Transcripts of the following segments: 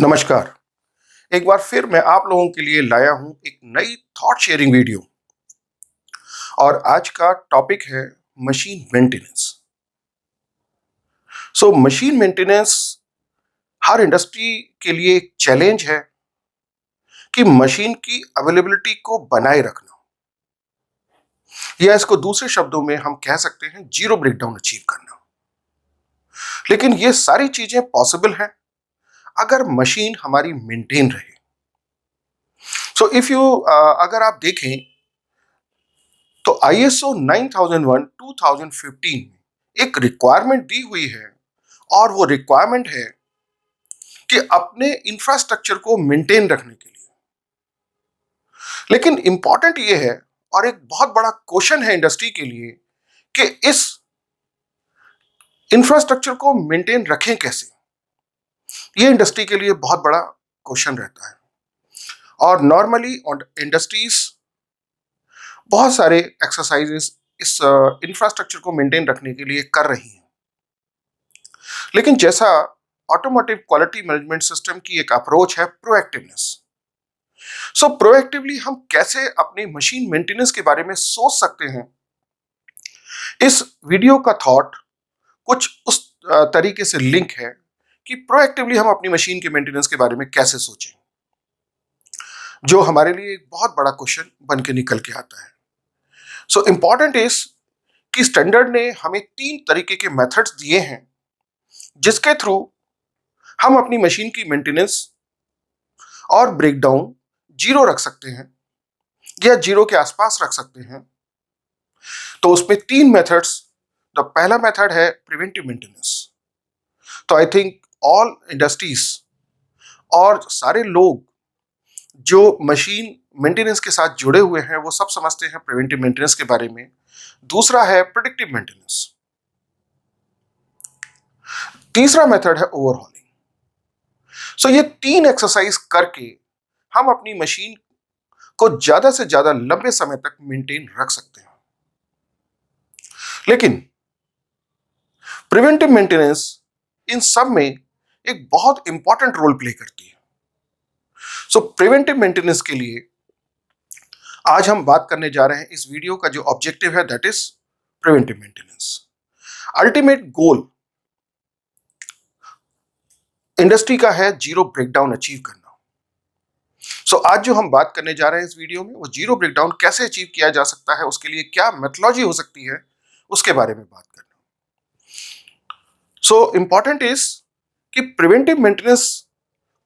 नमस्कार। एक बार फिर मैं आप लोगों के लिए लाया हूं एक नई थॉट शेयरिंग वीडियो और आज का टॉपिक है मशीन मेंटेनेंस। मशीन मेंटेनेंस हर इंडस्ट्री के लिए एक चैलेंज है कि मशीन की अवेलेबिलिटी को बनाए रखना, या इसको दूसरे शब्दों में हम कह सकते हैं जीरो ब्रेकडाउन अचीव करना। लेकिन ये सारी चीजें पॉसिबल हैं अगर मशीन हमारी मेंटेन रहे। सो इफ यू अगर आप देखें तो आईएसओ 9001 2015 में एक रिक्वायरमेंट दी हुई है, और वो रिक्वायरमेंट है कि अपने इंफ्रास्ट्रक्चर को मेंटेन रखने के लिए। लेकिन इंपॉर्टेंट ये है, और एक बहुत बड़ा क्वेश्चन है इंडस्ट्री के लिए, कि इस इंफ्रास्ट्रक्चर को मेंटेन रखें कैसे। ये इंडस्ट्री के लिए बहुत बड़ा क्वेश्चन रहता है, और नॉर्मली इंडस्ट्रीज बहुत सारे एक्सरसाइजेस इस इंफ्रास्ट्रक्चर को मेंटेन रखने के लिए कर रही हैं। लेकिन जैसा ऑटोमोटिव क्वालिटी मैनेजमेंट सिस्टम की एक अप्रोच है प्रोएक्टिवनेस। प्रोएक्टिवली हम कैसे अपनी मशीन मेंटेनेंस के बारे में सोच सकते हैं, इस वीडियो का थॉट कुछ उस तरीके से लिंक है कि प्रोएक्टिवली हम अपनी मशीन के मेंटेनेंस के बारे में कैसे सोचें, जो हमारे लिए एक बहुत बड़ा क्वेश्चन बन के निकल के आता है। इंपॉर्टेंट इज कि स्टैंडर्ड ने हमें 3 तरीके के मेथड्स दिए हैं जिसके थ्रू हम अपनी मशीन की मेंटेनेंस और ब्रेकडाउन जीरो रख सकते हैं, या जीरो के आसपास रख सकते हैं। तो उसमें 3 मेथड्स। द पहला मेथड है प्रिवेंटिव मेंटेनेंस। तो आई थिंक ऑल इंडस्ट्रीज और सारे लोग जो मशीन मेंटेनेंस के साथ जुड़े हुए हैं वो सब समझते हैं प्रिवेंटिव मेंटेनेंस के बारे में। दूसरा है प्रेडिक्टिव मेंटेनेंस। तीसरा मेथड है ओवरहॉलिंग। ये 3 एक्सरसाइज करके हम अपनी मशीन को ज्यादा से ज्यादा लंबे समय तक मेंटेन रख सकते हैं। लेकिन प्रिवेंटिव मेंटेनेंस इन सब में एक बहुत इंपॉर्टेंट रोल प्ले करती है। प्रिवेंटिव मेंटेनेंस के लिए आज हम बात करने जा रहे हैं, इस वीडियो का जो ऑब्जेक्टिव है that is preventive maintenance. Ultimate goal industry का है जीरो ब्रेकडाउन अचीव करना। आज जो हम बात करने जा रहे हैं इस वीडियो में, वो जीरो ब्रेकडाउन कैसे अचीव किया जा सकता है, उसके लिए क्या मेथोडोलॉजी हो सकती है, उसके बारे में बात करना। इंपॉर्टेंट इज कि प्रिवेंटिव मेंटेनेंस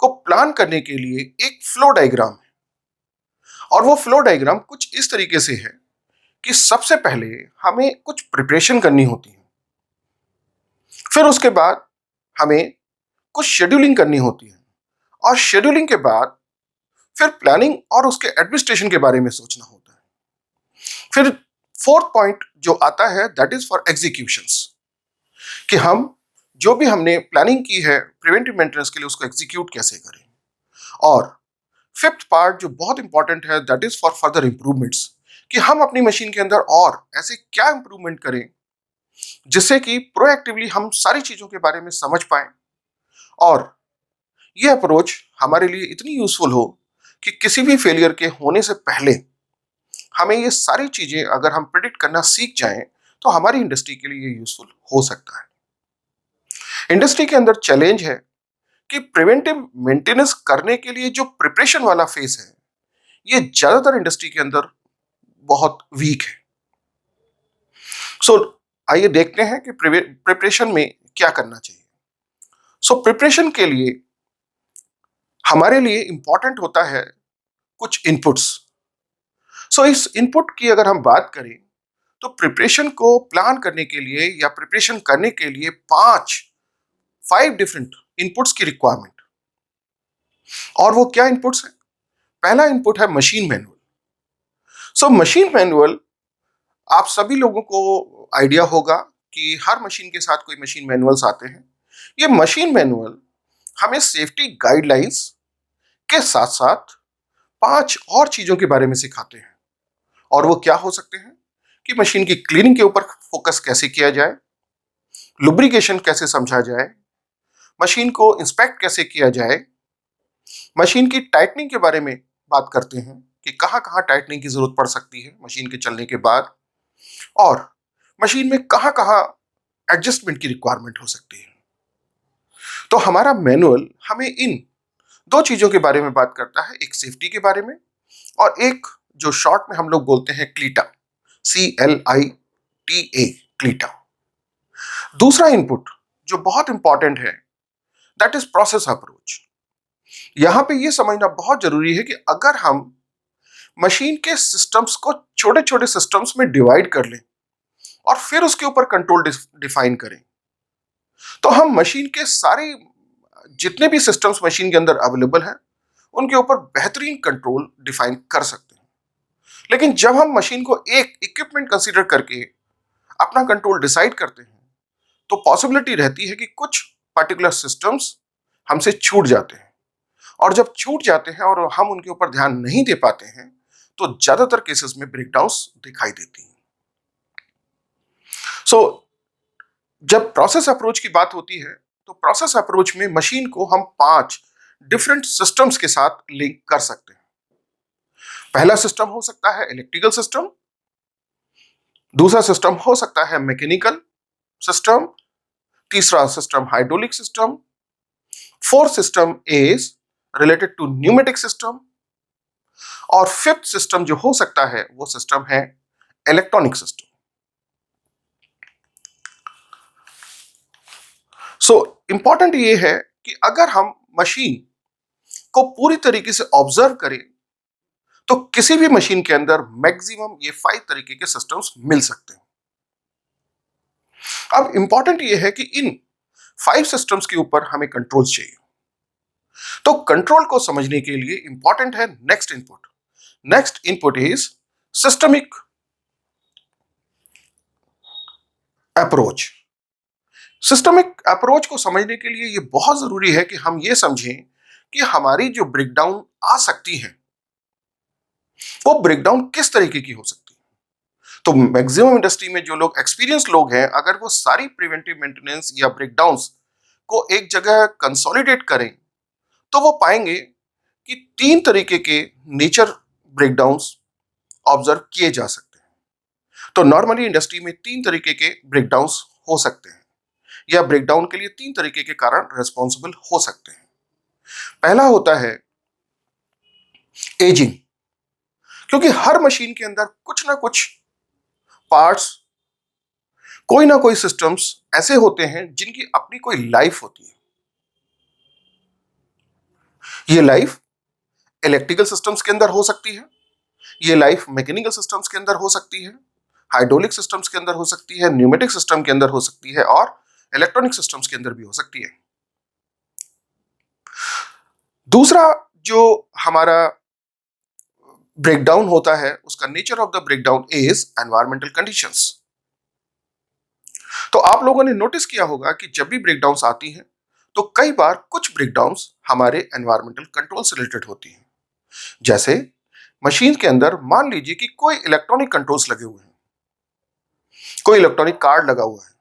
को प्लान करने के लिए एक फ्लो डायग्राम है, और वो फ्लो डायग्राम कुछ इस तरीके से है कि सबसे पहले हमें कुछ प्रिपरेशन करनी होती है, फिर उसके बाद हमें कुछ शेड्यूलिंग करनी होती है, और शेड्यूलिंग के बाद फिर प्लानिंग और उसके एडमिनिस्ट्रेशन के बारे में सोचना होता है। फिर फोर्थ पॉइंट जो आता है दैट इज फॉर एग्जीक्यूशंस, कि हम जो भी हमने प्लानिंग की है प्रिवेंटिव मेंटेनेंस के लिए उसको एग्जीक्यूट कैसे करें। और फिफ्थ पार्ट जो बहुत इंपॉर्टेंट है that is for further improvements, कि हम अपनी मशीन के अंदर और ऐसे क्या इंप्रूवमेंट करें जिससे कि प्रोएक्टिवली हम सारी चीजों के बारे में समझ पाए, और यह अप्रोच हमारे लिए इतनी यूजफुल हो कि किसी भी फेलियर के होने से पहले हमें ये सारी चीजें अगर हम प्रिडिक्ट करना सीख जाएं तो हमारी इंडस्ट्री के लिए ये यूजफुल हो सकता है। इंडस्ट्री के अंदर चैलेंज है कि प्रिवेंटिव मेंटेनेंस करने के लिए जो प्रिपरेशन वाला फेज है ये ज्यादातर इंडस्ट्री के अंदर बहुत वीक है। आइए देखते हैं कि प्रिपरेशन में क्या करना चाहिए। प्रिपरेशन के लिए हमारे लिए इंपॉर्टेंट होता है कुछ इनपुट्स। इस इनपुट की अगर हम बात करें तो प्रिपरेशन को प्लान करने के लिए या प्रिपरेशन करने के लिए 5 डिफरेंट इनपुट्स की रिक्वायरमेंट। और वो क्या इनपुट्स है? पहला इनपुट है मशीन मैनुअल। मशीन मैनुअल आप सभी लोगों को आइडिया होगा कि हर मशीन के साथ कोई मशीन मैनुअल्स आते हैं। ये मशीन मैनुअल हमें सेफ्टी गाइडलाइंस के साथ साथ 5 और चीजों के बारे में सिखाते हैं। और वो क्या हो सकते हैं कि मशीन की क्लीनिंग के ऊपर फोकस कैसे किया जाए, लुब्रिकेशन कैसे समझा जाए, मशीन को इंस्पेक्ट कैसे किया जाए, मशीन की टाइटनिंग के बारे में बात करते हैं कि कहाँ कहाँ टाइटनिंग की जरूरत पड़ सकती है मशीन के चलने के बाद, और मशीन में कहाँ कहाँ एडजस्टमेंट की रिक्वायरमेंट हो सकती है। तो हमारा मैनुअल हमें इन दो चीजों के बारे में बात करता है, एक सेफ्टी के बारे में और एक जो शॉर्ट में हम लोग बोलते हैं क्लीटा, CLITA, क्लीटा। दूसरा इनपुट जो बहुत इंपॉर्टेंट है, दैट इज प्रोसेस अप्रोच। यहां पे ये समझना बहुत जरूरी है कि अगर हम मशीन के सिस्टम्स को छोटे छोटे सिस्टम्स में डिवाइड कर लें और फिर उसके ऊपर कंट्रोल डिफाइन करें, तो हम मशीन के सारे जितने भी सिस्टम्स मशीन के अंदर अवेलेबल हैं उनके ऊपर बेहतरीन कंट्रोल डिफाइन कर सकते हैं। लेकिन जब हम मशीन को एक इक्विपमेंट कंसीडर करके अपना कंट्रोल डिसाइड करते हैं, तो पॉसिबिलिटी रहती है कि कुछ पर्टिकुलर सिस्टम्स हमसे छूट जाते हैं, और जब छूट जाते हैं और हम उनके ऊपर ध्यान नहीं दे पाते हैं, तो ज्यादातर केसेस में ब्रेकडाउन्स दिखाई देती हैं। सो जब प्रोसेस अप्रोच की बात होती है, तो प्रोसेस अप्रोच में मशीन को हम 5 डिफरेंट सिस्टम्स के साथ लिंक कर सकते हैं। पहला सिस्टम हो सकता है इलेक्ट्रिकल सिस्टम, दूसरा सिस्टम हो सकता है मैकेनिकल सिस्टम, तीसरा system hydraulic system, fourth system is related to pneumatic system, और फिफ्थ सिस्टम जो हो सकता है वो सिस्टम है इलेक्ट्रॉनिक सिस्टम। सो इंपॉर्टेंट ये है कि अगर हम मशीन को पूरी तरीके से ऑब्जर्व करें, तो किसी भी मशीन के अंदर मैक्सिमम ये 5 तरीके के सिस्टम्स मिल सकते हैं। अब इंपॉर्टेंट ये है कि इन 5 सिस्टम्स के ऊपर हमें कंट्रोल चाहिए। तो कंट्रोल को समझने के लिए इंपॉर्टेंट है next input. Next input is systemic approach. Systemic approach को समझने के लिए ये बहुत जरूरी है कि हम ये समझें कि हमारी जो ब्रेकडाउन आ सकती है वो ब्रेकडाउन किस तरीके की हो सकती है। तो मैक्सिमम इंडस्ट्री में जो लोग एक्सपीरियंस लोग हैं, अगर वो सारी प्रिवेंटिव मेंटेनेंस या ब्रेकडाउन्स को एक जगह कंसोलिडेट करें, तो वो पाएंगे कि 3 तरीके के नेचर ब्रेकडाउन्स ऑब्जर्व किए जा सकते हैं। तो नॉर्मली इंडस्ट्री में 3 तरीके के ब्रेकडाउन्स हो सकते हैं, या ब्रेकडाउन के लिए 3 तरीके के कारण रिस्पॉन्सिबल हो सकते हैं। पहला होता है एजिंग, क्योंकि हर मशीन के अंदर कुछ ना कुछ पार्ट्स, कोई ना कोई सिस्टम्स ऐसे होते हैं जिनकी अपनी कोई लाइफ होती है। ये लाइफ इलेक्ट्रिकल सिस्टम्स के अंदर हो सकती है, ये लाइफ मैकेनिकल सिस्टम्स के अंदर हो सकती है, हाइड्रोलिक सिस्टम्स के अंदर हो सकती है, न्यूमेटिक सिस्टम के अंदर हो सकती है, और इलेक्ट्रॉनिक सिस्टम्स के अंदर भी हो सकती है। दूसरा जो हमारा ब्रेकडाउन होता है, उसका nature of the breakdown is environmental conditions. तो आप लोगों ने नोटिस किया होगा कि जब भी ब्रेकडाउन्स आती हैं, तो कई बार कुछ ब्रेकडाउन्स हमारे एनवायरमेंटल कंट्रोल से रिलेटेड होती हैं। जैसे मशीन के अंदर मान लीजिए कि कोई इलेक्ट्रॉनिक कंट्रोल्स लगे हुए हैं, कोई इलेक्ट्रॉनिक कार्ड लगा हुआ है,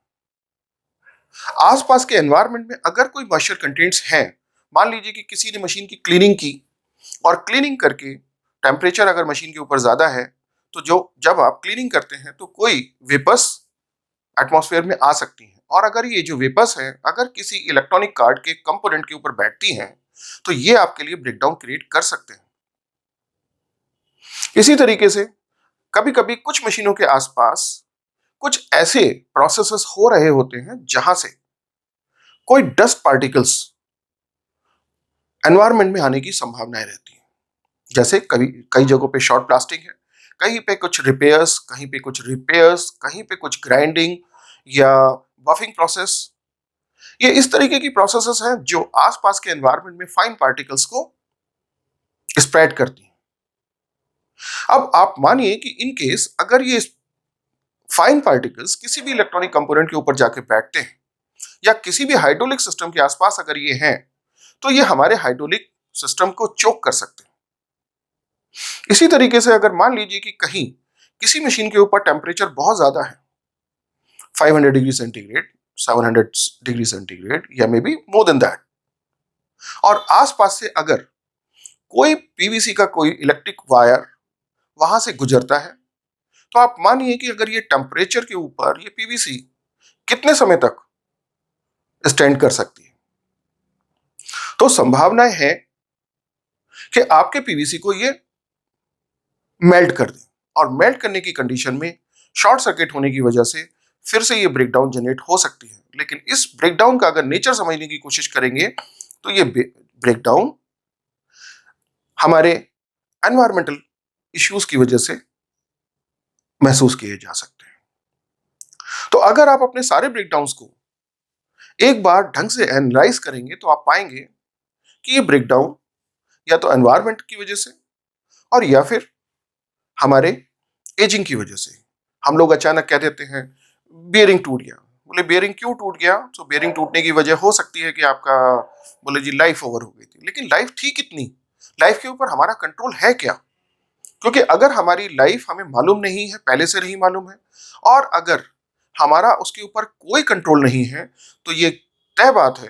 आसपास के एनवायरनमेंट में अगर कोई मॉइस्चर कंटेंट्स हैं, मान लीजिए कि किसी ने मशीन की क्लीनिंग की और क्लीनिंग करके टेम्परेचर अगर मशीन के ऊपर ज्यादा है, तो जो जब आप क्लीनिंग करते हैं तो कोई वेपर्स एटमॉस्फेयर में आ सकती हैं, और अगर ये जो वेपर्स हैं अगर किसी इलेक्ट्रॉनिक कार्ड के कंपोनेंट के ऊपर बैठती हैं, तो ये आपके लिए ब्रेकडाउन क्रिएट कर सकते हैं। इसी तरीके से कभी कभी कुछ मशीनों के आसपास कुछ ऐसे प्रोसेसेस हो रहे होते हैं जहां से कोई डस्ट पार्टिकल्स एनवायरनमेंट में आने की संभावनाएं रहती हैं। जैसे कभी कई जगहों पे शॉर्ट प्लास्टिक है, कहीं पे कुछ रिपेयर्स, कहीं पे कुछ रिपेयर्स, कहीं पे कुछ ग्राइंडिंग या बफिंग प्रोसेस। ये इस तरीके की प्रोसेसेस हैं जो आसपास के एनवायरनमेंट में फाइन पार्टिकल्स को स्प्रेड करती हैं। अब आप मानिए कि इन केस अगर ये फाइन पार्टिकल्स किसी भी इलेक्ट्रॉनिक कंपोनेंट के ऊपर जाके बैठते हैं, या किसी भी हाइड्रोलिक सिस्टम के आसपास अगर ये हैं, तो ये हमारे हाइड्रोलिक सिस्टम को चोक कर सकते हैं। इसी तरीके से अगर मान लीजिए कि कहीं किसी मशीन के ऊपर टेम्परेचर बहुत ज्यादा है, 500 डिग्री सेंटीग्रेड, 700 डिग्री सेंटीग्रेड, या may be more than that, और आसपास से अगर कोई पीवीसी का कोई इलेक्ट्रिक वायर वहां से गुजरता है, तो आप मानिए कि अगर ये टेम्परेचर के ऊपर ये पीवीसी कितने समय तक स्टैंड कर सकती है। तो संभावना है कि आपके पीवीसी को ये मेल्ट कर दे, और मेल्ट करने की कंडीशन में शॉर्ट सर्किट होने की वजह से फिर से ये ब्रेकडाउन जनरेट हो सकती है। लेकिन इस ब्रेकडाउन का अगर नेचर समझने की कोशिश करेंगे तो ये ब्रेकडाउन हमारे एनवायरमेंटल इश्यूज की वजह से महसूस किए जा सकते हैं। तो अगर आप अपने सारे ब्रेकडाउन्स को एक बार ढंग से एनालाइज करेंगे तो आप पाएंगे कि ये ब्रेकडाउन या तो एनवायरमेंट की वजह से और या फिर हमारे एजिंग की वजह से। हम लोग अचानक कह देते हैं बियरिंग टूट गया, बोले बियरिंग क्यों टूट गया? तो बियरिंग टूटने की वजह हो सकती है कि आपका बोले जी लाइफ ओवर हो गई थी। लेकिन लाइफ थी कितनी? लाइफ के ऊपर हमारा कंट्रोल है क्या? क्योंकि अगर हमारी लाइफ हमें मालूम नहीं है, पहले से नहीं मालूम है, और अगर हमारा उसके ऊपर कोई कंट्रोल नहीं है, तो ये तय बात है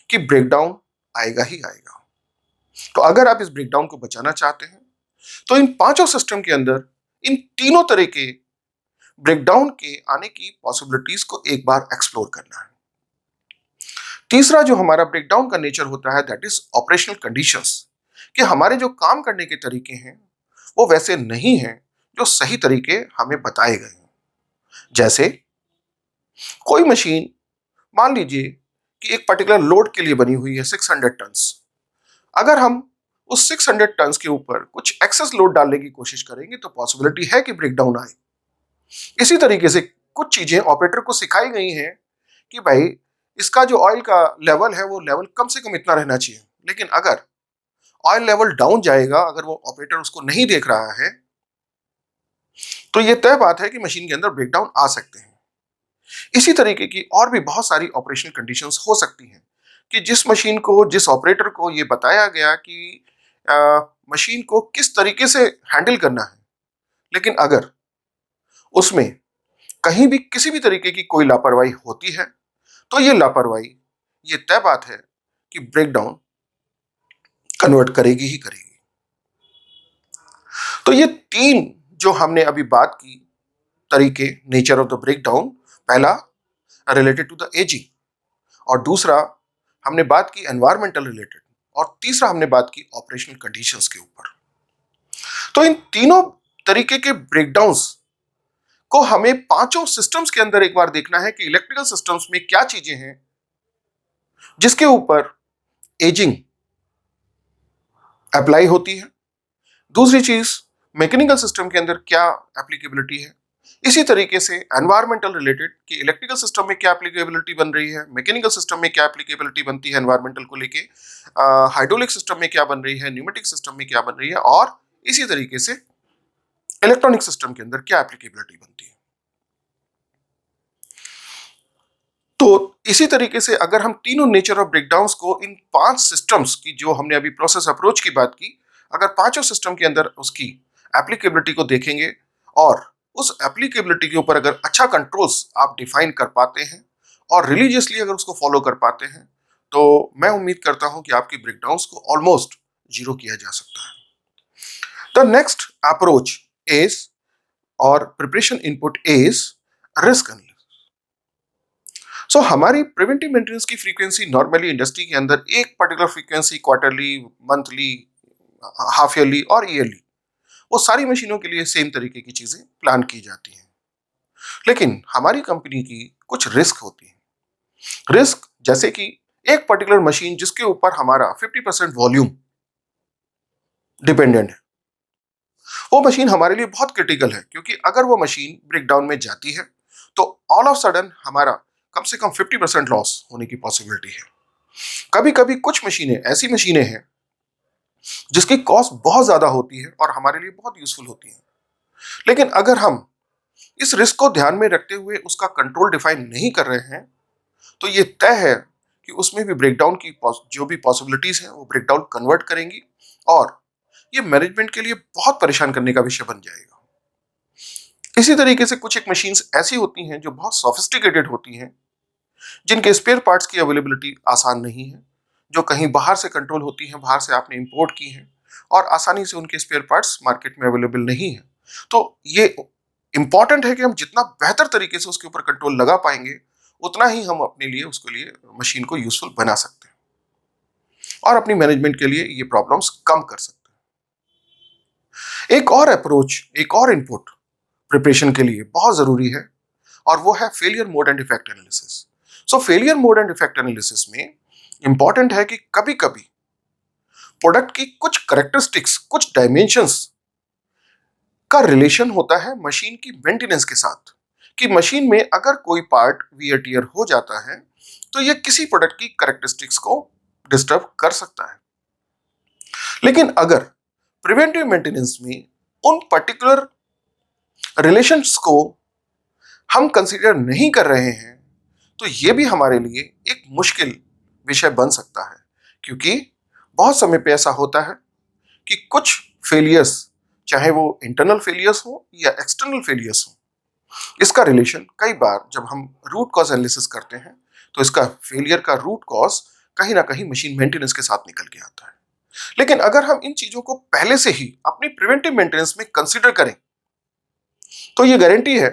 कि ब्रेकडाउन आएगा ही आएगा। तो अगर आप इस ब्रेकडाउन को बचाना चाहते हैं तो इन पांचों सिस्टम के अंदर इन तीनों तरह के ब्रेकडाउन के आने की पॉसिबिलिटीज को एक बार एक्सप्लोर करना है। तीसरा जो हमारा ब्रेकडाउन का नेचर होता है दैट इज ऑपरेशनल कंडीशंस, कि हमारे जो काम करने के तरीके हैं वो वैसे नहीं हैं जो सही तरीके हमें बताए गए हैं। जैसे कोई मशीन मान लीजिए कि एक पर्टिकुलर लोड के लिए बनी हुई है 600 टन्स। अगर हम उस 600 टन्स के ऊपर कुछ एक्सेस लोड डालने की कोशिश करेंगे तो पॉसिबिलिटी है कि ब्रेकडाउन आए। इसी तरीके से कुछ चीजें ऑपरेटर को सिखाई गई हैं कि भाई इसका जो ऑयल का लेवल है वो लेवल कम से कम इतना रहना चाहिए, लेकिन अगर ऑयल लेवल डाउन जाएगा, अगर वो ऑपरेटर उसको नहीं देख रहा है, तो ये तय बात है कि मशीन के अंदर ब्रेकडाउन आ सकते हैं। इसी तरीके की और भी बहुत सारी ऑपरेशनल कंडीशंस हो सकती हैं कि जिस मशीन को, जिस ऑपरेटर को ये बताया गया कि मशीन को किस तरीके से हैंडल करना है, लेकिन अगर उसमें कहीं भी किसी भी तरीके की कोई लापरवाही होती है तो ये लापरवाही, ये तय बात है कि ब्रेकडाउन कन्वर्ट करेगी ही करेगी। तो ये तीन जो हमने अभी बात की तरीके, नेचर ऑफ द ब्रेकडाउन, पहला रिलेटेड टू द एजिंग, और दूसरा हमने बात की एनवायरमेंटल रिलेटेड, और तीसरा हमने बात की ऑपरेशनल कंडीशंस के ऊपर। तो इन तीनों तरीके के ब्रेकडाउन्स को हमें पांचों सिस्टम्स के अंदर एक बार देखना है कि इलेक्ट्रिकल सिस्टम्स में क्या चीजें हैं जिसके ऊपर एजिंग अप्लाई होती है। दूसरी चीज, मैकेनिकल सिस्टम के अंदर क्या एप्लीकेबिलिटी है। इसी तरीके से एनवायरमेंटल रिलेटेड कि इलेक्ट्रिकल सिस्टम में क्या एप्लीकेबिलिटी बन रही है, मैकेनिकल सिस्टम में क्या एप्लीकेबिलिटी बनती है एनवायरमेंटल को लेके, हाइड्रोलिक सिस्टम में क्या बन रही है, न्यूमेटिक सिस्टम में क्या बन रही है, और इसी तरीके से इलेक्ट्रॉनिक सिस्टम के अंदर क्या एप्लीकेबिलिटी बनती है। तो इसी तरीके से अगर हम तीनों नेचर ऑफ ब्रेकडाउन्स को इन पांच सिस्टम्स की, जो हमने अभी प्रोसेस अप्रोच की बात की, अगर पांचों सिस्टम के अंदर उसकी एप्लीकेबिलिटी को देखेंगे और उस एप्लीकेबिलिटी के ऊपर अगर अच्छा कंट्रोल्स आप डिफाइन कर पाते हैं और रिलीजियसली अगर उसको फॉलो कर पाते हैं, तो मैं उम्मीद करता हूं कि आपकी ब्रेकडाउन्स को ऑलमोस्ट जीरो किया जा सकता है। द नेक्स्ट अप्रोच इज, और preparation input is risk analysis. So हमारी प्रिवेंटिव मेंटेनेंस की फ्रीक्वेंसी नॉर्मली इंडस्ट्री के अंदर एक particular frequency, quarterly, monthly, half yearly और ईयरली, वो सारी मशीनों के लिए सेम तरीके की चीजें प्लान की जाती हैं। लेकिन हमारी कंपनी की कुछ रिस्क होती है। रिस्क जैसे कि एक पर्टिकुलर मशीन जिसके ऊपर हमारा 50% वॉल्यूम डिपेंडेंट है, वो मशीन हमारे लिए बहुत क्रिटिकल है, क्योंकि अगर वो मशीन ब्रेकडाउन में जाती है तो ऑल ऑफ सडन हमारा कम से कम 50% लॉस होने की पॉसिबिलिटी है। कभी कभी कुछ मशीनें ऐसी मशीनें हैं जिसकी कॉस्ट बहुत ज्यादा होती है और हमारे लिए बहुत यूजफुल होती है, लेकिन अगर हम इस रिस्क को ध्यान में रखते हुए उसका कंट्रोल डिफाइन नहीं कर रहे हैं, तो ये तय है कि उसमें भी ब्रेकडाउन की जो भी पॉसिबिलिटीज हैं वो ब्रेकडाउन कन्वर्ट करेंगी, और ये मैनेजमेंट के लिए बहुत परेशान करने का विषय बन जाएगा। इसी तरीके से कुछ एक मशीन्स ऐसी होती हैं जो बहुत सोफिस्टिकेटेड होती हैं, जिनके स्पेयर पार्ट्स की अवेलेबिलिटी आसान नहीं है, जो कहीं बाहर से कंट्रोल होती हैं, बाहर से आपने इंपोर्ट की हैं और आसानी से उनके स्पेयर पार्ट्स मार्केट में अवेलेबल नहीं है। तो ये इंपॉर्टेंट है कि हम जितना बेहतर तरीके से उसके ऊपर कंट्रोल लगा पाएंगे, उतना ही हम अपने लिए उसके लिए मशीन को यूजफुल बना सकते हैं और अपनी मैनेजमेंट के लिए ये प्रॉब्लम्स कम कर सकते हैं। एक और अप्रोच, एक और इनपुट प्रिपरेशन के लिए बहुत जरूरी है और वो है failure mode and effect analysis. So failure mode and effect analysis में इंपॉर्टेंट है कि कभी कभी प्रोडक्ट की कुछ करेक्टरिस्टिक्स, कुछ डायमेंशंस का रिलेशन होता है मशीन की मेंटेनेंस के साथ, कि मशीन में अगर कोई पार्ट वियर टियर हो जाता है तो ये किसी प्रोडक्ट की करेक्टरिस्टिक्स को डिस्टर्ब कर सकता है। लेकिन अगर प्रिवेंटिव मेंटेनेंस में उन पर्टिकुलर रिलेशंस को हम कंसीडर नहीं कर रहे हैं तो ये भी हमारे लिए एक मुश्किल विषय बन सकता है, क्योंकि बहुत समय पे ऐसा होता है कि कुछ फेलियर्स, चाहे वो इंटरनल फेलियर्स हो या एक्सटर्नल फेलियर्स हो, इसका रिलेशन कई बार जब हम रूट कॉज एनालिसिस करते हैं तो इसका फेलियर का रूट कॉज कहीं ना कहीं मशीन मेंटेनेंस के साथ निकल के आता है। लेकिन अगर हम इन चीजों को पहले से ही अपनी प्रिवेंटिव मेंटेनेंस में कंसीडर करें तो ये गारंटी है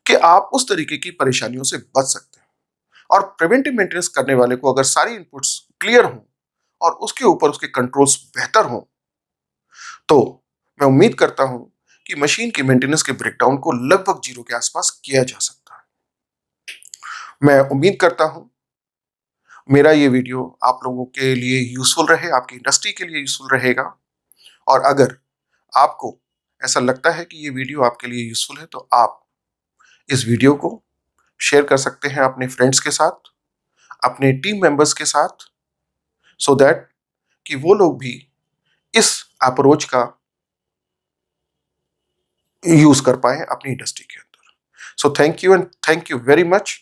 कि आप उस तरीके की परेशानियों से बच सकते हैं। और प्रिवेंटिव मेंटेनेंस करने वाले को अगर सारी इनपुट्स क्लियर हों और उसके ऊपर उसके कंट्रोल्स बेहतर हों तो मैं उम्मीद करता हूं कि मशीन की मेंटेनेंस के ब्रेकडाउन को लगभग जीरो के आसपास किया जा सकता है। मैं उम्मीद करता हूं मेरा ये वीडियो आप लोगों के लिए यूजफुल रहे, आपकी इंडस्ट्री के लिए यूजफुल रहेगा। और अगर आपको ऐसा लगता है कि ये वीडियो आपके लिए यूजफुल है तो आप इस वीडियो को शेयर कर सकते हैं अपने फ्रेंड्स के साथ, अपने टीम मेंबर्स के साथ, सो दैट कि वो लोग भी इस अप्रोच का यूज कर पाए अपनी इंडस्ट्री के अंदर। So thank you and thank you very much.